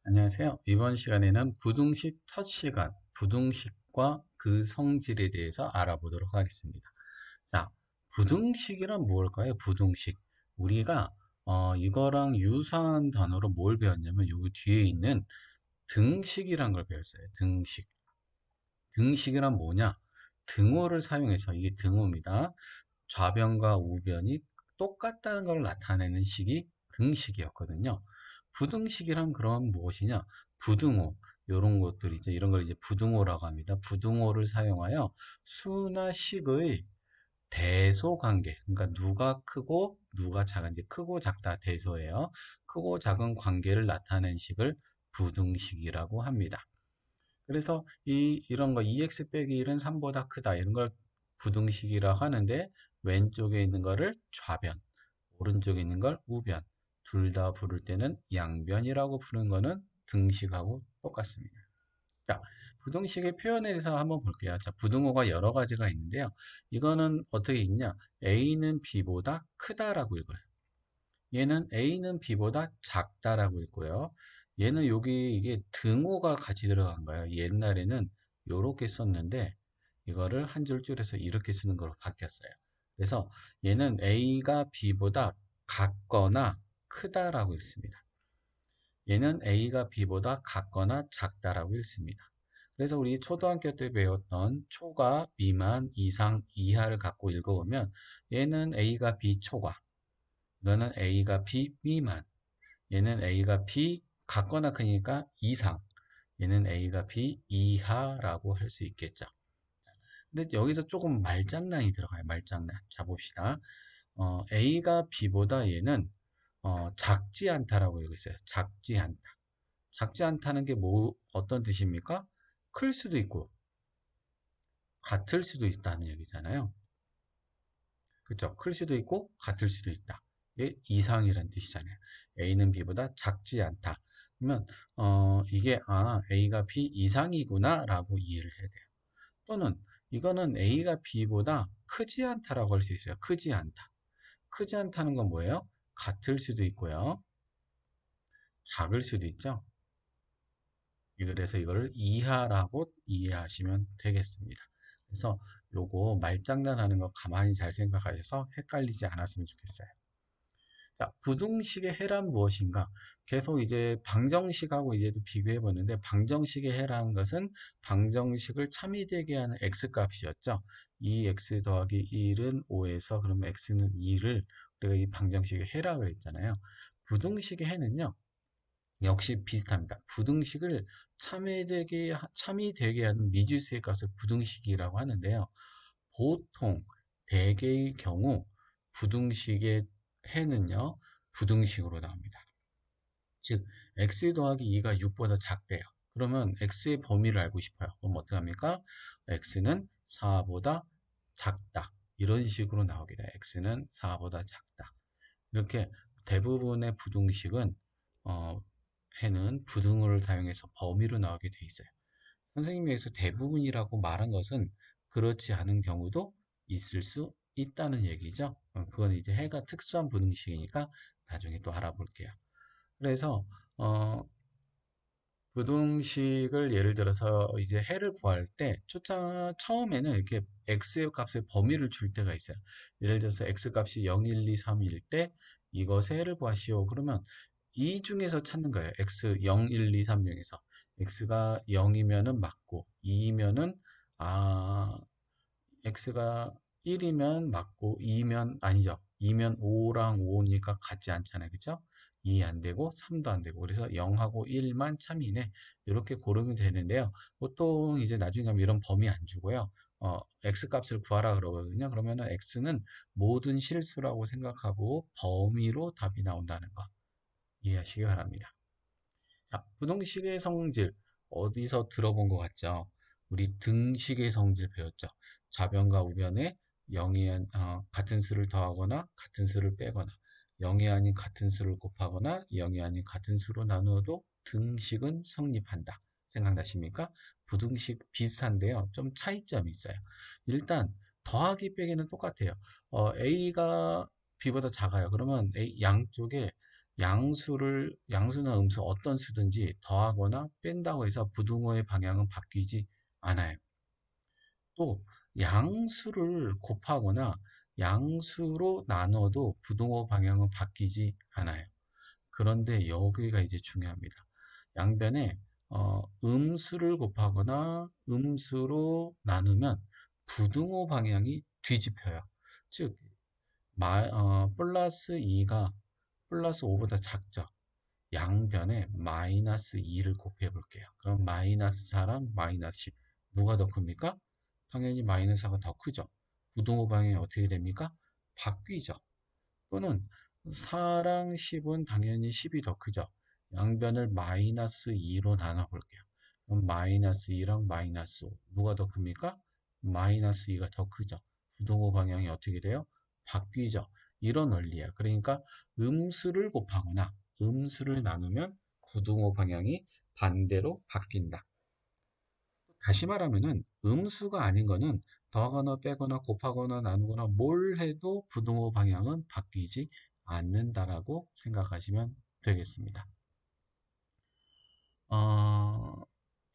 안녕하세요. 이번 시간에는 부등식 첫 시간, 부등식과 그 성질에 대해서 알아보도록 하겠습니다. 자, 부등식이란 무엇일까요? 부등식. 우리가 이거랑 유사한 단어로 뭘 배웠냐면 여기 뒤에 있는 등식이란 걸 배웠어요. 등식. 등식이란 뭐냐? 등호를 사용해서 이게 등호입니다. 좌변과 우변이 똑같다는 걸 나타내는 식이 등식이었거든요. 부등식이란 그럼 무엇이냐? 부등호, 이런 것들이죠. 이런 걸 이제 부등호라고 합니다. 부등호를 사용하여 수나 식의 대소 관계, 그러니까 누가 크고 누가 작은지, 크고 작다 대소예요. 크고 작은 관계를 나타낸 식을 부등식이라고 합니다. 그래서 이런 거 2x 빼기 1은 3보다 크다 이런 걸 부등식이라고 하는데, 왼쪽에 있는 거를 좌변, 오른쪽에 있는 걸 우변, 둘 다 부를 때는 양변이라고 부르는 거는 등식하고 똑같습니다. 자, 부등식의 표현에 대해서 한번 볼게요. 자, 부등호가 여러 가지가 있는데요. 이거는 어떻게 읽냐? A는 B보다 크다라고 읽어요. 얘는 A는 B보다 작다라고 읽고요. 얘는 여기 이게 등호가 같이 들어간 거예요. 옛날에는 이렇게 썼는데 이거를 한 줄 줄여서 이렇게 쓰는 걸로 바뀌었어요. 그래서 얘는 A가 B보다 같거나 크다라고 읽습니다. 얘는 A가 B보다 같거나 작다라고 읽습니다. 그래서 우리 초등학교 때 배웠던 초과, 미만, 이상, 이하를 갖고 읽어보면 얘는 A가 B 초과, 이거는 A가 B 미만, 얘는 A가 B 같거나 크니까 이상, 얘는 A가 B 이하라고 할 수 있겠죠. 근데 여기서 조금 말장난이 들어가요. 말장난. 자, 봅시다. A가 B보다 얘는 작지 않다라고 읽었어요. 작지 않다. 작지 않다는 게 어떤 뜻입니까? 클 수도 있고 같을 수도 있다는 얘기잖아요. 그렇죠? 클 수도 있고 같을 수도 있다. 이게 이상이라는 뜻이잖아요. A는 B보다 작지 않다. 그러면 이게 A가 B 이상이구나 라고 이해를 해야 돼요. 또는 이거는 A가 B보다 크지 않다라고 할 수 있어요. 크지 않다. 크지 않다는 건 뭐예요? 같을 수도 있고요. 작을 수도 있죠. 그래서 이거를 이하라고 이해하시면 되겠습니다. 그래서 요거 말장난하는 거 가만히 잘 생각하셔서 헷갈리지 않았으면 좋겠어요. 자, 부등식의 해란 무엇인가? 계속 이제 방정식하고 이제도 비교해 보는데, 방정식의 해라는 것은 방정식을 참이되게 하는 x값이었죠. 2x 더하기 1은 5에서 그러면 x는 2를 우리가 이 방정식의 해라 그랬잖아요. 부등식의 해는요, 역시 비슷합니다. 부등식을 참이되게 하는 미지수의 값을 부등식이라고 하는데요. 보통 대개의 경우 부등식의 해는요, 부등식으로 나옵니다. 즉, x 더하기 2가 6보다 작대요. 그러면 x의 범위를 알고 싶어요. 그럼 어떻게 합니까? x는 4보다 작다. 이런 식으로 나오게 돼요. x는 4보다 작다. 이렇게 대부분의 부등식은 해는 부등호를 사용해서 범위로 나오게 돼 있어요. 선생님이 여기서 대부분이라고 말한 것은 그렇지 않은 경우도 있을 수 있다는 얘기죠. 그건 이제 해가 특수한 부등식이니까 나중에 또 알아볼게요. 그래서 부등식을 예를 들어서 이제 해를 구할 때 처음에는 이렇게 x의 값의 범위를 줄 때가 있어요. 예를 들어서 x 값이 0, 1, 2, 3일 때 이것의 해를 구하시오. 그러면 이 중에서 찾는 거예요. x 0, 1, 2, 3 중에서 x가 0이면은 맞고 2이면은 x가 1이면 맞고 2면 아니죠. 2면 5랑 5니까 같지 않잖아요. 그쵸? 2 안 되고 3도 안 되고 그래서 0하고 1만 참이네. 이렇게 고르면 되는데요. 보통 이제 나중에 가면 이런 범위 안 주고요. x 값을 구하라 그러거든요. 그러면은 x는 모든 실수라고 생각하고 범위로 답이 나온다는 거 이해하시기 바랍니다. 자, 부등식의 성질 어디서 들어본 것 같죠? 우리 등식의 성질 배웠죠. 좌변과 우변에 0이 같은 수를 더하거나 같은 수를 빼거나 0이 아닌 같은 수를 곱하거나 0이 아닌 같은 수로 나누어도 등식은 성립한다. 생각나십니까? 부등식 비슷한데요. 좀 차이점이 있어요. 일단 더하기 빼기는 똑같아요. A가 B보다 작아요. 그러면 양쪽에 양수나 음수 어떤 수든지 더하거나 뺀다고 해서 부등호의 방향은 바뀌지 않아요. 또 양수를 곱하거나 양수로 나눠도 부등호 방향은 바뀌지 않아요. 그런데 여기가 이제 중요합니다. 양변에 음수를 곱하거나 음수로 나누면 부등호 방향이 뒤집혀요. 즉 플러스 2가 플러스 5보다 작죠. 양변에 마이너스 2를 곱해 볼게요. 그럼 마이너스 4랑 마이너스 10 누가 더 큽니까? 당연히 마이너스 4가 더 크죠. 부등호 방향이 어떻게 됩니까? 바뀌죠. 또는 4랑 10은 당연히 10이 더 크죠. 양변을 마이너스 2로 나눠 볼게요. 그럼 마이너스 2랑 마이너스 5 누가 더 큽니까? 마이너스 2가 더 크죠. 부등호 방향이 어떻게 돼요? 바뀌죠. 이런 원리야. 그러니까 음수를 곱하거나 음수를 나누면 부등호 방향이 반대로 바뀐다. 다시 말하면은 음수가 아닌 거는 더하거나 빼거나 곱하거나 나누거나 뭘 해도 부등호 방향은 바뀌지 않는다라고 생각하시면 되겠습니다. 어,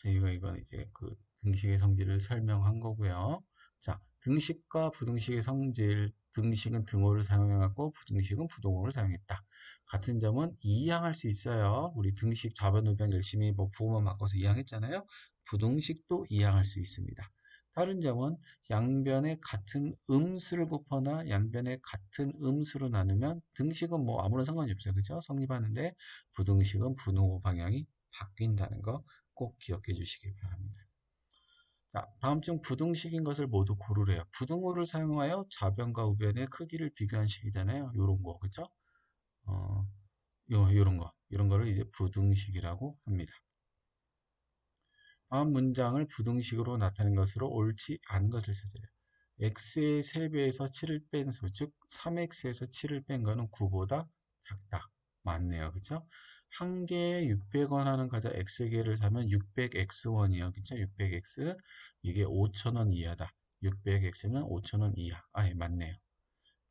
이건 이제 그 등식의 성질을 설명한 거고요. 자, 등식과 부등식의 성질, 등식은 등호를 사용해갖고 부등식은 부등호를 사용했다. 같은 점은 이항할 수 있어요. 우리 등식 좌변 우변 열심히 뭐 부호만 바꿔서 이항했잖아요. 부등식도 이항할 수 있습니다. 다른 점은 양변에 같은 음수를 곱거나 양변에 같은 음수로 나누면 등식은 뭐 아무런 상관이 없어요. 그죠? 성립하는데 부등식은 부등호 방향이 바뀐다는 거 꼭 기억해 주시기 바랍니다. 자, 다음 중 부등식인 것을 모두 고르래요. 부등호를 사용하여 좌변과 우변의 크기를 비교한 식이잖아요. 요런 거, 그죠? 어, 이런 거를 이제 부등식이라고 합니다. 다음 문장을 부등식으로 나타낸 것으로 옳지 않은 것을 찾으래요. x의 3배에서 7을 뺀 수, 즉 3x에서 7을 뺀 거는 9보다 작다. 맞네요. 그쵸? 한 개에 600원 하는 과자 X개를 사면 600X1이요. 그쵸? 600X. 이게 5,000원 이하다. 600X는 5,000원 이하. 아, 예, 맞네요.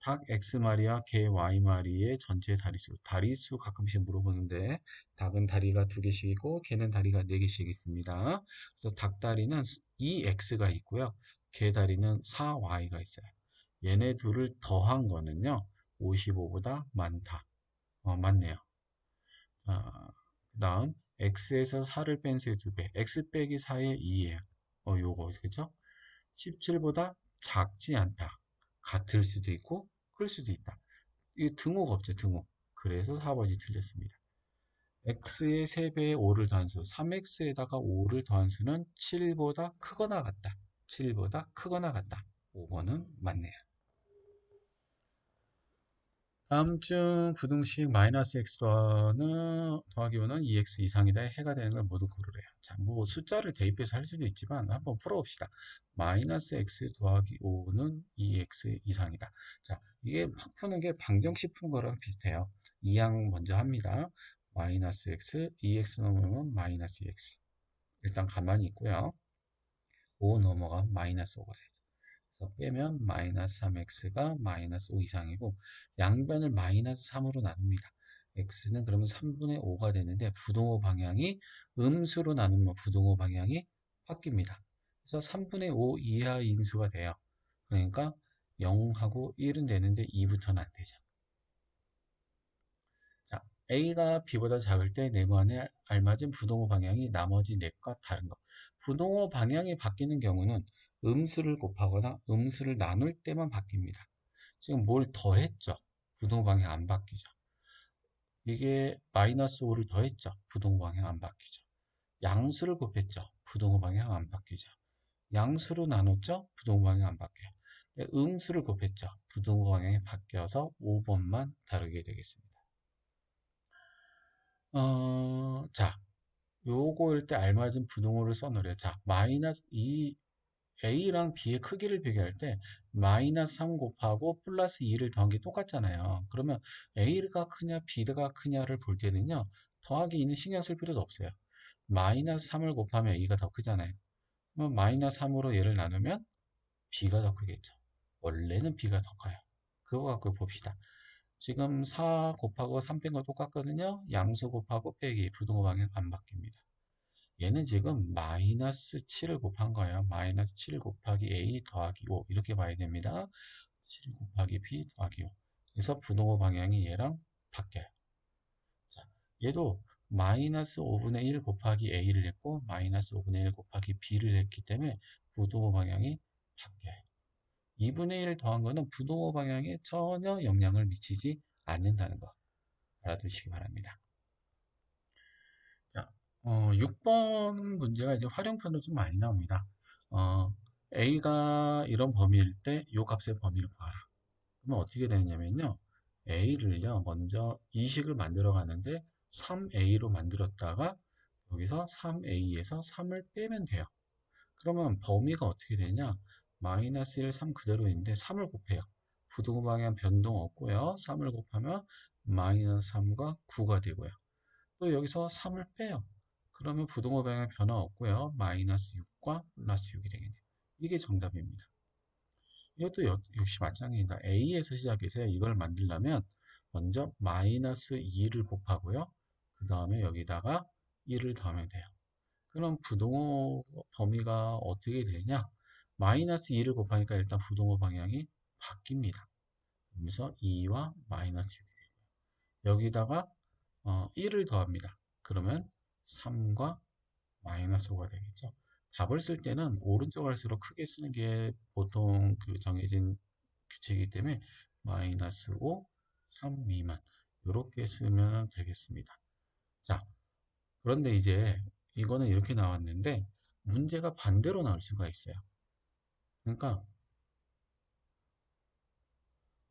닭 X마리와 개 Y마리의 전체 다리수. 다리수 가끔씩 물어보는데, 닭은 다리가 2개씩이고, 개는 다리가 4개씩 있습니다. 그래서 닭다리는 2X가 있고요. 개 다리는 4Y가 있어요. 얘네 둘을 더한 거는요, 55보다 많다. 맞네요. 자, 그 다음, x에서 4를 뺀 세 2배. x 빼기 4의 2예요. 요거, 그죠? 17보다 작지 않다. 같을 수도 있고, 클 수도 있다. 이게 등호가 없죠, 등호. 그래서 4번이 틀렸습니다. x의 3배의 5를 더한 수, 3x에다가 5를 더한 수는 7보다 크거나 같다. 7보다 크거나 같다. 5번은 맞네요. 다음 중 부등식 마이너스 x는 더하기 5는 2x 이상이다 해가 되는 걸 모두 고르래요. 자, 뭐 숫자를 대입해서 할 수도 있지만 한번 풀어봅시다. 마이너스 x 더하기 5는 2x 이상이다. 자, 이게 푸는 게 방정식 푸는 거랑 비슷해요. 이항 먼저 합니다. 마이너스 x, 2x 넘으면 마이너스 2x. 일단 가만히 있고요. 5 넘어가면 마이너스 5가 돼요. 그래서 빼면 마이너스 3x가 마이너스 5 이상이고 양변을 마이너스 3으로 나눕니다. x는 그러면 3분의 5가 되는데 부등호 방향이 음수로 나누면 부등호 방향이 바뀝니다. 그래서 3분의 5 이하 인수가 돼요. 그러니까 0하고 1은 되는데 2부터는 안 되죠. 자, A가 B보다 작을 때 네모안에 알맞은 부등호 방향이 나머지 넷과 다른 것. 부등호 방향이 바뀌는 경우는 음수를 곱하거나 음수를 나눌 때만 바뀝니다. 지금 뭘 더했죠? 부등호 방향 안 바뀌죠. 이게 마이너스 5를 더했죠? 부등호 방향 안 바뀌죠. 양수를 곱했죠? 부등호 방향 안 바뀌죠. 양수로 나눴죠? 부등호 방향 안 바뀌어요. 음수를 곱했죠? 부등호 방향이 바뀌어서 5번만 다르게 되겠습니다. 자, 요거일 때 알맞은 부등호를 써놓으래요. 자, 마이너스 이 A랑 B의 크기를 비교할 때 마이너스 3 곱하고 플러스 2를 더한 게 똑같잖아요. 그러면 A가 크냐 B가 크냐를 볼 때는요. 더하기 2는 신경 쓸 필요도 없어요. 마이너스 3을 곱하면 A가 더 크잖아요. 그러면 마이너스 3으로 얘를 나누면 B가 더 크겠죠. 원래는 B가 더 커요. 그거 갖고 봅시다. 지금 4 곱하고 3 뺀 거 똑같거든요. 양수 곱하고 빼기 부등호 방향 안 바뀝니다. 얘는 지금 마이너스 7을 곱한 거예요. 마이너스 7 곱하기 a 더하기 5 이렇게 봐야 됩니다. 7 곱하기 b 더하기 5. 그래서 부등호 방향이 얘랑 바뀌어요. 자, 얘도 마이너스 5분의 1 곱하기 a를 했고 마이너스 5분의 1 곱하기 b를 했기 때문에 부등호 방향이 바뀌어요. 2분의 1 더한 거는 부등호 방향에 전혀 영향을 미치지 않는다는 거 알아두시기 바랍니다. 자, 6번 문제가 이제 활용편으로 좀 많이 나옵니다. A가 이런 범위일 때 이 값의 범위를 구하라. 그러면 어떻게 되냐면요. A를요, 먼저 이 식을 만들어 가는데 3A로 만들었다가 여기서 3A에서 3을 빼면 돼요. 그러면 범위가 어떻게 되냐? 마이너스 1, 3 그대로인데 3을 곱해요. 부등호 방향 변동 없고요. 3을 곱하면 마이너스 3과 9가 되고요. 또 여기서 3을 빼요. 그러면 부등호 방향 변화 없고요. 마이너스 6과 플러스 6이 되겠네요. 이게 정답입니다. 이것도 역시 마찬가지입니다. A에서 시작해서 이걸 만들려면 먼저 마이너스 2를 곱하고요. 그 다음에 여기다가 1을 더하면 돼요. 그럼 부등호 범위가 어떻게 되냐? 마이너스 2를 곱하니까 일단 부등호 방향이 바뀝니다. 그래서 2와 마이너스 6이 돼요. 여기다가 1을 더합니다. 그러면 3과 마이너스 5가 되겠죠. 답을 쓸 때는 오른쪽 할수록 크게 쓰는 게 보통 그 정해진 규칙이기 때문에 마이너스 5, 3 미만 이렇게 쓰면 되겠습니다. 자, 그런데 이제 이거는 이렇게 나왔는데 문제가 반대로 나올 수가 있어요. 그러니까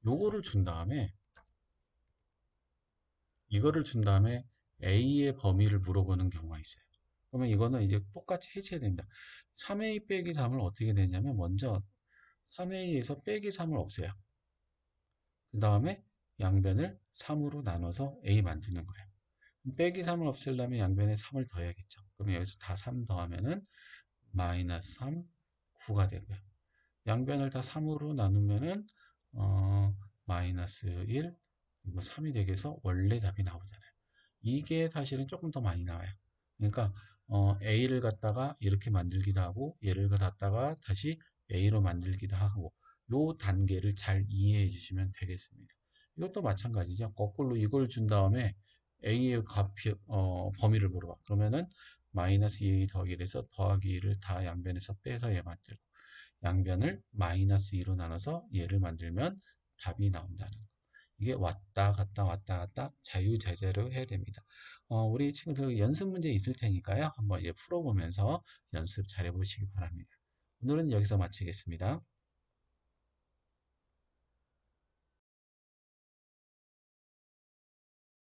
요거를 준 다음에 이거를 준 다음에 A의 범위를 물어보는 경우가 있어요. 그러면 이거는 이제 똑같이 해체해야 됩니다. 3A 빼기 3을 어떻게 되냐면 먼저 3A에서 빼기 3을 없애요. 그 다음에 양변을 3으로 나눠서 A 만드는 거예요. 빼기 3을 없애려면 양변에 3을 더해야겠죠. 그러면 여기서 다 3 더하면은 마이너스 3, 9가 되고요. 양변을 다 3으로 나누면은 마이너스 1, 그리고 3이 되게서 원래 답이 나오잖아요. 이게 사실은 조금 더 많이 나와요. 그러니까 A를 갖다가 이렇게 만들기도 하고 얘를 갖다가 다시 A로 만들기도 하고 요 단계를 잘 이해해 주시면 되겠습니다. 이것도 마찬가지죠. 거꾸로 이걸 준 다음에 A의 범위를 물어봐. 그러면은 마이너스 2 더하기 1에서 더하기 1을 다 양변에서 빼서 얘 만들고 양변을 마이너스 2로 나눠서 얘를 만들면 답이 나온다는 거. 이게 왔다 갔다 왔다 갔다 자유자재로 해야 됩니다. 우리 친구들 연습 문제 있을 테니까요. 한번 풀어보면서 연습 잘 해보시기 바랍니다. 오늘은 여기서 마치겠습니다.